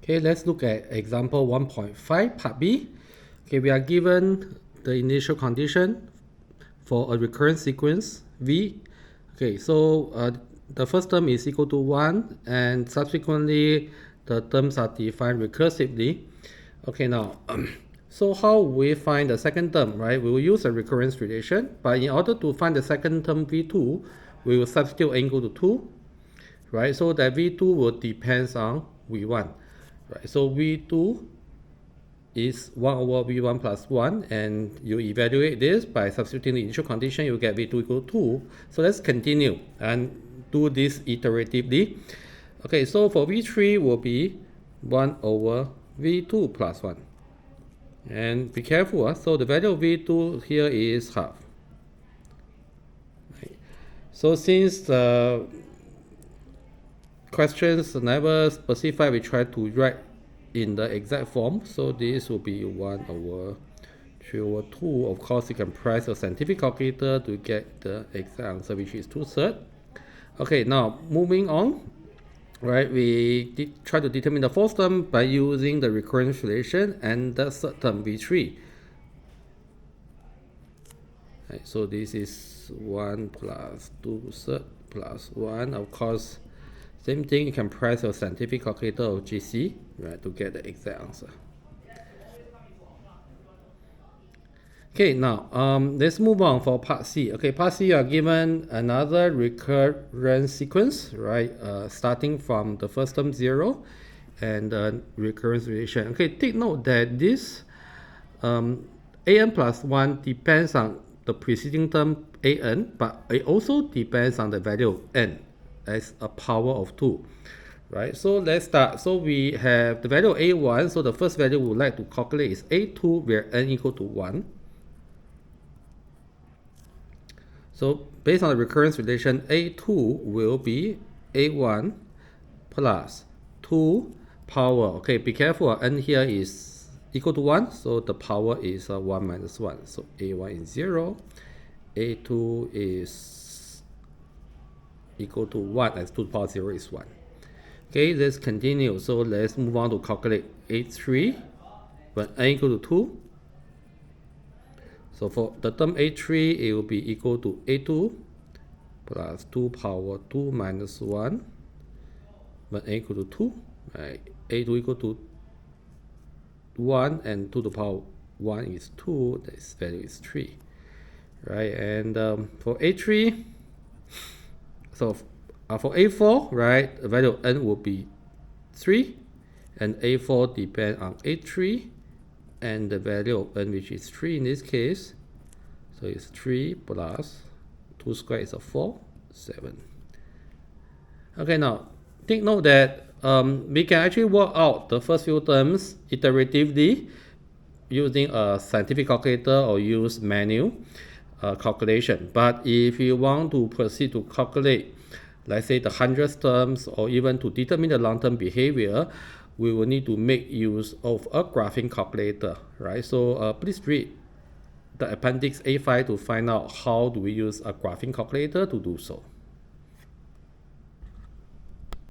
Okay, let's look at example 1.5 part B. Okay, we are given the initial condition for a recurrent sequence V. Okay, so the first term is equal to 1 and subsequently the terms are defined recursively. Okay, now so how we find the second term, right? We will use a recurrence relation, but in order to find the second term V2, we will substitute n equal to 2, right? So that V2 will depend on V1, right? So V2 is 1 over V1 plus 1, and you evaluate this by substituting the initial condition, you get V2 equal to 2. So let's continue and do this iteratively. Okay, so for V3 will be 1 over V2 plus 1. And be careful, so the value of V2 here is half. Right. So since the questions never specify, we try to write in the exact form. So this will be 1 over 3 over 2. Of course, you can press a scientific calculator to get the exact answer, which is 2/3. Okay, now moving on. Right, we try to determine the fourth term by using the recurrence relation and the third term V3. Right, so this is 1 plus 2/3 plus 1. Of course, same thing, you can press your scientific calculator or GC, right, to get the exact answer. Okay, now let's move on for part C. Okay, part C, you are given another recurrent sequence, right? Starting from the first term 0 and recurrence relation. Okay, take note that this an plus 1 depends on the preceding term an, but it also depends on the value of n as a power of 2. Right, so let's start. So we have the value of a1, so the first value we would like to calculate is a2, where n equal to 1. So based on the recurrence relation, a2 will be a1 plus 2 power. Okay, be careful, n here is equal to 1, so the power is 1 minus 1. So a1 is 0, a2 is equal to 1, as 2 to the power 0 is 1. Okay, let's continue. So let's move on to calculate a3 when n equal to 2. So for the term a3, it will be equal to a2 plus 2 power 2 minus 1, when n equal to 2, right? a2 equal to 1 and 2 to the power 1 is 2, this value is 3, right? And for a3, so for a4, right, the value of n will be 3, and a4 depends on a3, and the value of n, which is 3 in this case, so it's 3 plus 2 squared is 4, 7. Okay, now take note that we can actually work out the first few terms iteratively using a scientific calculator or use manual calculation. But if you want to proceed to calculate, let's say, the 100th terms, or even to determine the long-term behavior, we will need to make use of a graphing calculator, right? So please read the appendix A5 to find out how do we use a graphing calculator to do so.